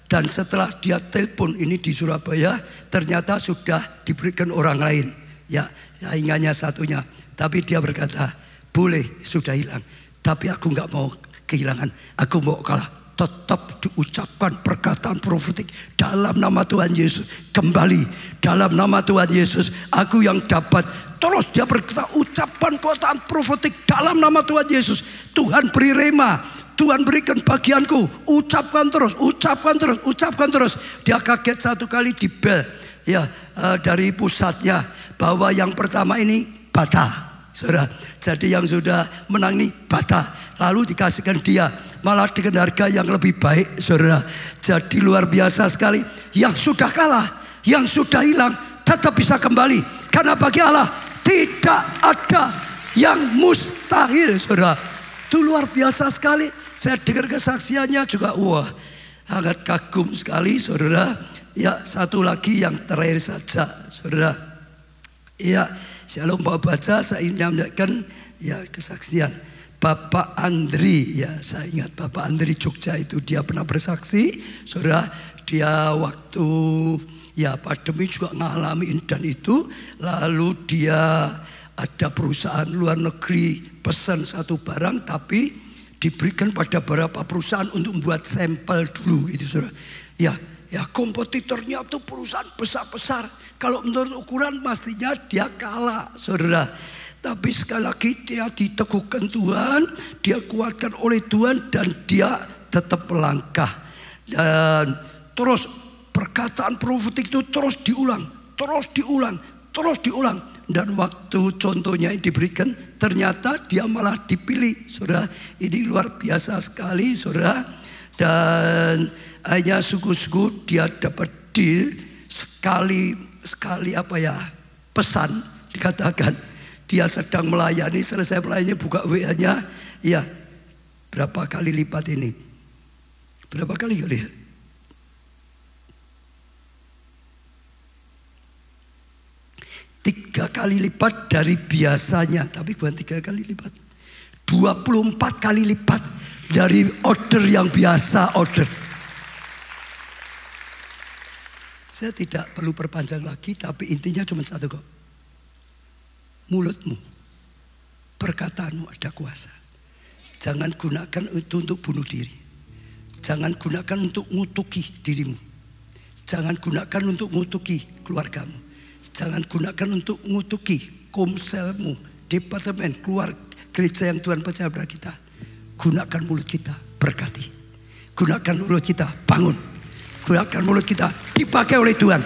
dan setelah dia telepon ini di Surabaya, ternyata sudah diberikan orang lain. Ya, saingannya satunya. Tapi dia berkata, boleh sudah hilang. Tapi aku nggak mau kehilangan. Aku mau kalah. Tetap diucapkan perkataan profetik dalam nama Tuhan Yesus. Kembali dalam nama Tuhan Yesus, aku yang dapat. Terus dia berkata, ucapan perkataan profetik dalam nama Tuhan Yesus. Tuhan beri rema, Tuhan berikan bagianku. Ucapkan terus, ucapkan terus, ucapkan terus. Dia kaget satu kali di bel, ya, dari pusatnya, bahwa yang pertama ini bata, saudara. Jadi yang sudah menang ini bata. Lalu dikasihkan dia malah dengan harga yang lebih baik, saudara. Jadi luar biasa sekali. Yang sudah kalah, yang sudah hilang tetap bisa kembali. Karena bagi Allah tidak ada yang mustahil, saudara. Itu luar biasa sekali. Saya dengar kesaksiannya juga, wah, sangat kagum sekali, saudara. Ya, satu lagi yang terakhir saja, saudara. Ya, saya lupa baca, saya ingin menyampaikan, ya, kesaksian Bapak Andri. Ya, saya ingat Bapak Andri Jogja itu, dia pernah bersaksi, saudara. Dia waktu, ya, pandemi juga mengalami dan itu. Lalu dia ada perusahaan luar negeri pesan satu barang, tapi diberikan pada beberapa perusahaan untuk membuat sampel dulu, itu, saudara. Ya, kompetitornya itu perusahaan besar-besar. Kalau menurut ukuran pastinya dia kalah, saudara. Tapi sekali lagi dia diteguhkan Tuhan, dia kuatkan oleh Tuhan, dan dia tetap melangkah. Dan terus perkataan profetik itu terus diulang, terus diulang, terus diulang. Dan waktu contohnya yang diberikan, ternyata dia malah dipilih, saudara. Ini luar biasa sekali, saudara. Dan hanya sungguh-sungguh dia dapat deal sekali apa ya, pesan, dikatakan dia sedang melayani, selesai melayani buka WA-nya, ya, berapa kali lipat ini? Berapa kali ya? 3 kali lipat dari biasanya. Tapi bukan 3 kali lipat, 24 kali lipat dari order yang biasa order. Saya tidak perlu perpanjang lagi, tapi intinya cuma satu kok. Mulutmu, perkataanmu ada kuasa. Jangan gunakan itu untuk bunuh diri. Jangan gunakan untuk ngutuki dirimu. Jangan gunakan untuk ngutuki keluargamu. Jangan gunakan untuk ngutuki komselmu, departemen, keluar gereja yang Tuhan percaya pada kita. Gunakan mulut kita berkati. Gunakan mulut kita bangun. Gunakan mulut kita dipakai oleh Tuhan.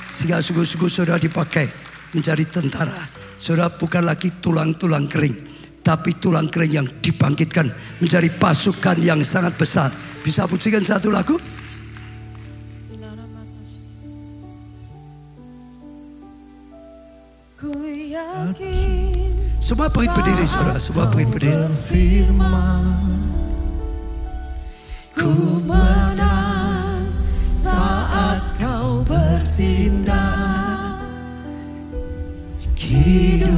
Sehingga sungguh-sungguh saudara dipakai menjadi tentara. Saudara bukan lagi tulang-tulang kering, tapi tulang kering yang dibangkitkan menjadi pasukan yang sangat besar. Bisa pujikan satu lagu? Ku yakin semua bangkit berdiri, saudara. Semua bangkit berdiri. Ku menang saat kau bertindak. Hidup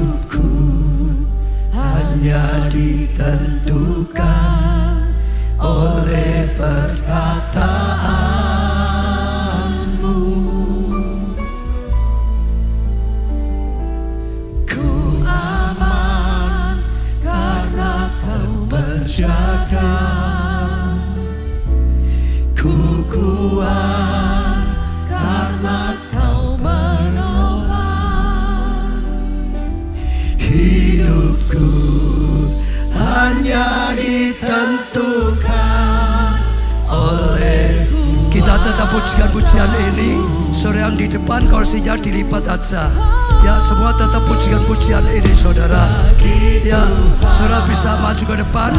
Ku kuat karena Kau menopang hidupku, hanya ditentukan oleh-Ku. Kita tetap pujikan pujian ini. Sore yang di depan kursinya dilipat aja. Ya, semua tetap pujikan pujian ini, saudara. Ya, saudara bisa maju ke depan,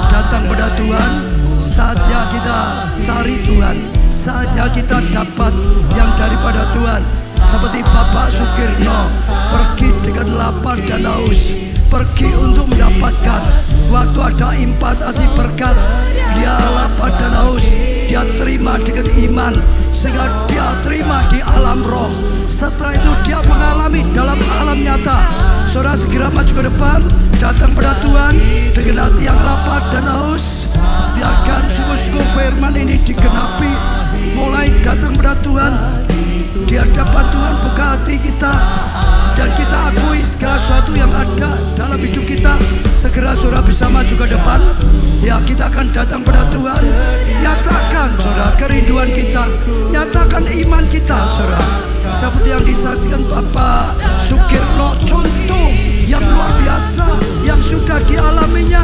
datang pada Tuhan. Saatnya kita cari Tuhan, saatnya kita dapat yang daripada Tuhan. Seperti Bapak Sukirno pergi dengan lapar dan haus, pergi untuk mendapatkan. Waktu ada impartasi berkat, dia lapar dan haus, dia terima dengan iman, sehingga dia terima di alam roh. Setelah itu dia mengalami dalam alam nyata. Saudara segera maju ke depan, datang pada Tuhan dengan hati yang lapar dan haus. Biarkan sungguh-sungguh firman ini digenapi. Mulai datang pada Tuhan, di hadapan Tuhan buka hati kita, dan kita akui segala sesuatu yang ada dalam hidup kita. Segera saudara bisa maju ke depan. Ya, kita akan datang pada Tuhan. Nyatakan saudara kerinduan kita, nyatakan iman kita, saudara. Seperti yang disaksikan Bapak Sukirno, contoh yang luar biasa yang sudah dialaminya.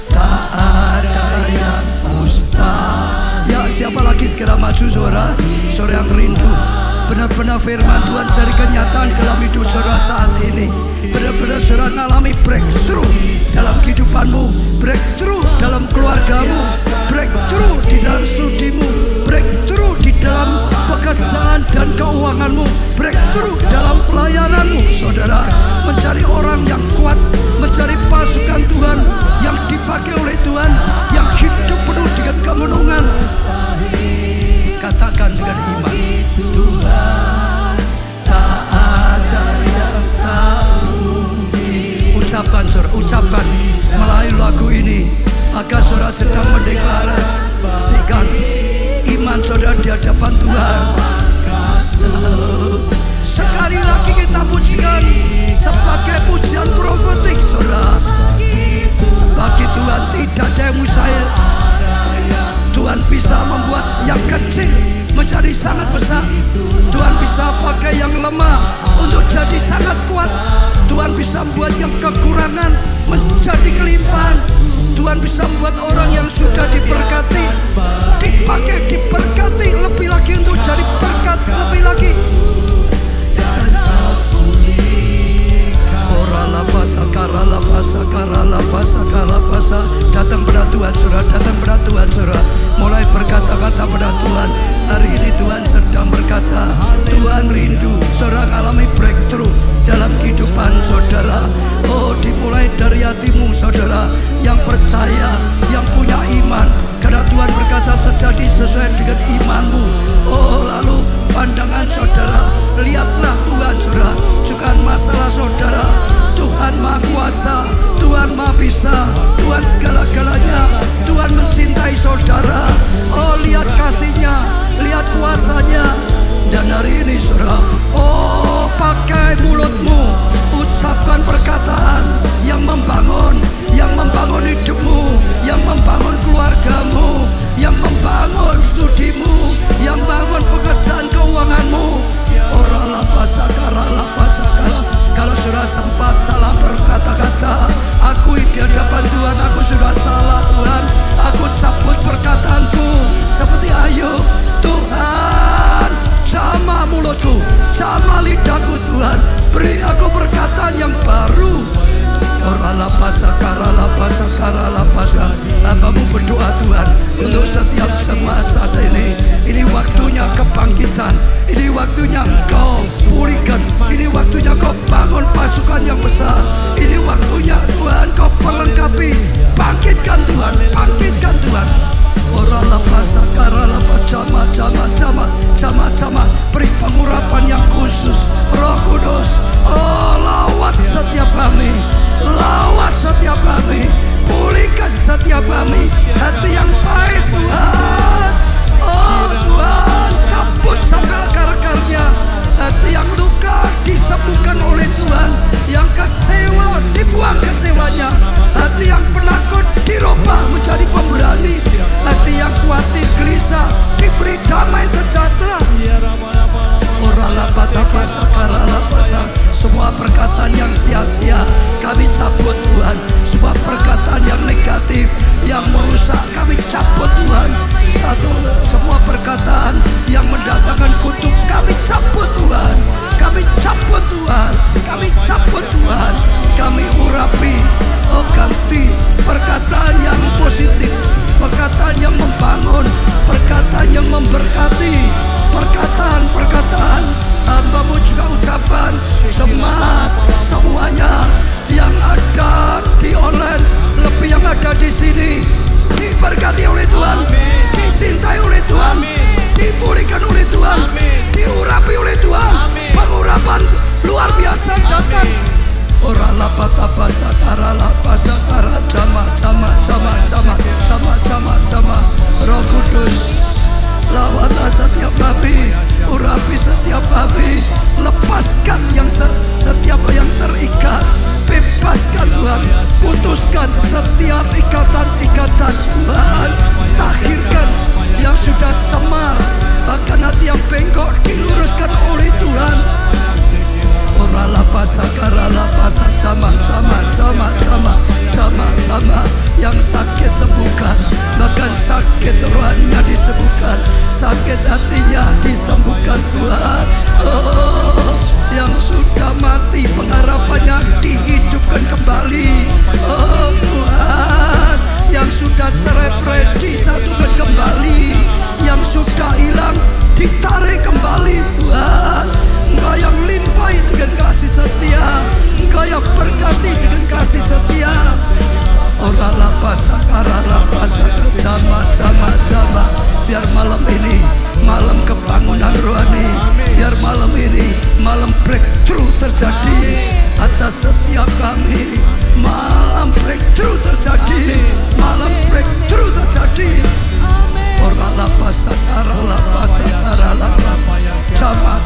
Tak ada yang mustahil. Ya, siapa lagi segera maju saudara. Saudara yang rindu benar-benar firman Tuhan cari kenyataan dalam hidup saudara saat ini. Benar-benar saudara mengalami breakthrough dalam kehidupanmu, breakthrough dalam keluargamu, breakthrough di dalam studimu, breakthrough di dalam pekerjaan dan keuanganmu, breakthrough dalam pelayananmu. Saudara mencari orang yang kuat, mencari pasukan Tuhan yang dipakai oleh Tuhan, yang hidup penuh dengan kemenangan. Katakan dengan iman, Tuhan tak ada yang tak mungkin. Ucapkan saudara, ucapkan melalui lagu ini, agar saudara sedang mendeklarasikan iman saudara di hadapan Tuhan. Sekali lagi kita pujikan sebagai pujian profetik, saudara. Bagi Tuhan tidak ada yang mustahil. Tuhan bisa membuat yang kecil menjadi sangat besar. Tuhan bisa pakai yang lemah untuk jadi sangat kuat. Tuhan bisa membuat yang kekurangan menjadi kelimpahan. Tuhan bisa membuat orang yang sudah diberkati dipakai, diberkati lebih lagi untuk jadi berkat lebih lagi. Datang pada Tuhan saudara, datang pada Tuhan saudara. Mulai berkata-kata pada Tuhan. Hari ini Tuhan sedang berkata, Tuhan rindu saudara alami breakthrough dalam kehidupan saudara. Oh, dimulai dari hatimu saudara yang percaya, yang punya iman. Karena Tuhan berkata terjadi sesuai dengan imanmu. Oh, lalu pandangan saudara, lihatlah Tuhan saudara, bukan masalah saudara. Tuhan Maha Kuasa, Tuhan Maha Bisa, Tuhan segala-galanya. Tuhan mencintai saudara. Oh, lihat kasih-Nya, lihat kuasa-Nya. Dan hari ini saudara, oh, pakai mulutmu, ucapkan perkataan yang membangun hidupmu, yang membangun keluargamu, yang membangun studimu, yang membangun pekerjaan keuanganmu. Oralah pasakara. Kalau sudah sempat salah berkata-kata, akui di hadapan Tuhan, aku sudah salah Tuhan. Aku cabut perkataanku seperti Ayub. Tuhan, jamah mulutku, jamah lidahku Tuhan. Beri aku perkataan yang baru. Oralah pasakara. Hambamu berdoa Tuhan untuk setiap jemaat saat ini. Ini waktunya kebangkitan. Ini waktunya Engkau pulihkan. Ini waktunya Kau bangun pasukan yang besar. Ini waktunya Tuhan Kau pelengkapi. Bangkitkan Tuhan, bangkitkan Tuhan. Oralah pasakara, jama. Beri pengurapan yang khusus, Roh Kudus. Oh, lawat setiap kami, pulihkan setiap kami. Hati yang baik Tuhan. Oh Tuhan, cabut sampai akar-akarnya. Hati yang luka disembuhkan oleh Tuhan. Yang kecewa dibuang kecewanya. Hati yang penakut dirubah menjadi pemberani. positif, perkataan yang membangun, perkataan yang memberkati, perkataan hambamu juga ucapan jemaat semuanya yang ada di online, lebih yang ada di sini, diberkati oleh Tuhan, dicintai oleh Tuhan, dipulihkan oleh Tuhan, diurapi oleh Tuhan. Pengurapan luar biasa datang. Ora lapata pasakara lapasakara jama. Roh Kudus, lawatlah setiap kami, urapi setiap kami, lepaskan yang setiap yang terikat, bebaskan Tuhan, putuskan setiap ikatan-ikatan Tuhan, takhirkan yang sudah cemar, bahkan hati yang bengkok diluruskan oleh Tuhan. Ora lapasakara lapasa jama, yang sakit sembuhkan, bahkan sakit rohaninya disembuhkan, sakit hatinya disembuhkan Tuhan. Oh, yang sudah mati pengharapannya dihidupkan kembali. Oh Tuhan, yang sudah cerai disatukan kembali, yang sudah hilang ditarik kembali Tuhan. Engkau yang limpahi dengan kasih setia, Engkau yang berkati dengan kasih setia. Ora lapasakara lapasakara jama. Biar malam ini malam kebangunan rohani, biar malam ini malam breakthrough terjadi atas setiap kami. Malam breakthrough terjadi, malam breakthrough terjadi. Ora lapasakara lapasakara jama.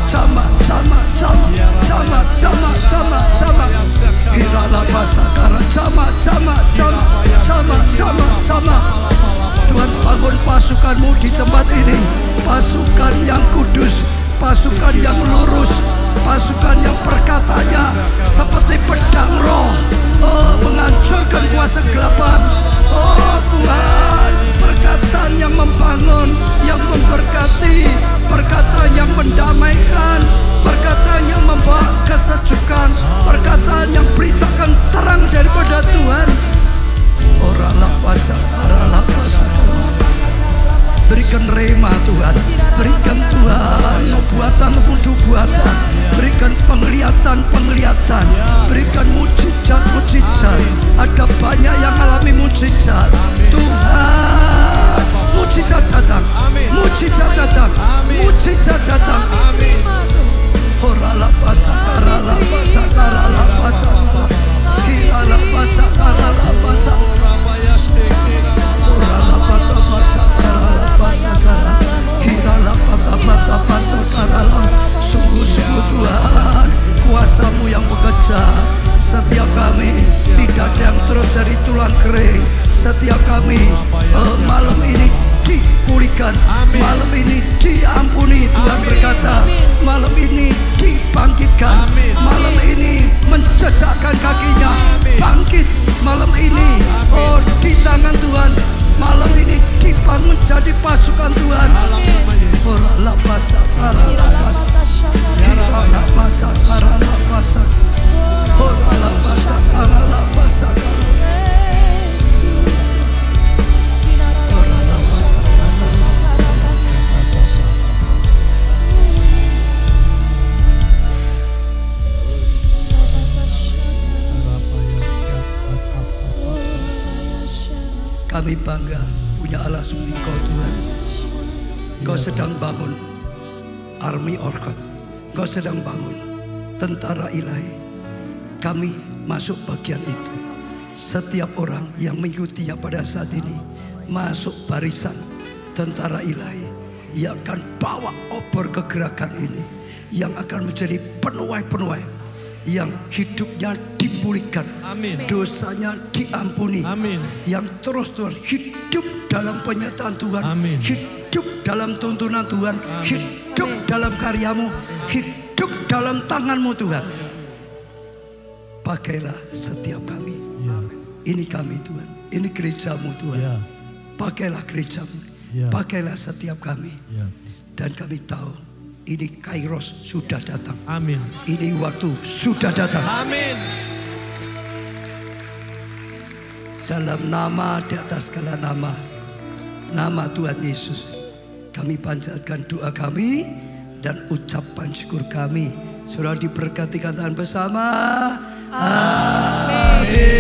Kira lapasakara jama. Tuhan, bangun pasukanmu di tempat ini, pasukan yang kudus, pasukan yang lurus, pasukan yang perkataannya seperti pedang roh, menghancurkan kuasa kegelapan. Oh Tuhan, perkataan yang membangun, yang memberkati, perkataan yang mendamaikan, perkataan yang membawa kesejukan, perkataan yang beritakan terang daripada Tuhan. Ora lapasa. Berikan rema Tuhan, berikan Tuhan nubuatan, berikan penglihatan, berikan mujizat. Ada banyak yang alami mujizat Tuhan. Mujizat datang. Ora lapasa. Kira lapasa. Sungguh-sungguh Tuhan, kuasa-Mu yang bekerja. Setiap kami tidak ada yang terus dari tulang kering. Setiap kami malam ini dipulihkan, malam ini diampuni. Tuhan berkata, malam ini dibangkitkan, malam ini menjejakkan kakinya, bangkit malam ini. Oh, di tangan Tuhan, malam ini dibangun menjadi pasukan Tuhan. Ora lapasa. Kami bangga punya Allah seperti Engkau Tuhan. Engkau sedang bangun army orkot, Engkau sedang bangun tentara ilahi. Kami masuk bagian itu. Setiap orang yang mengikutinya pada saat ini masuk barisan tentara ilahi yang akan bawa obor kegerakan ini, yang akan menjadi penuai-penuai, yang hidupnya dipulihkan, dosanya diampuni, yang terus hidup dalam penyataan Tuhan, hidup dalam tuntunan Tuhan, hidup dalam karyamu, hidup dalam tanganmu Tuhan. Pakailah setiap kami. Ini kami Tuhan, ini gerejamu Tuhan. Pakailah gerejamu, pakailah setiap kami. Dan kami tahu ini Kairos sudah datang. Amin. Ini waktu sudah datang. Amin. dalam nama di atas segala nama, nama Tuhan Yesus, kami panjatkan doa kami dan ucapan syukur kami. Saudara diberkati katakan bersama. Amin.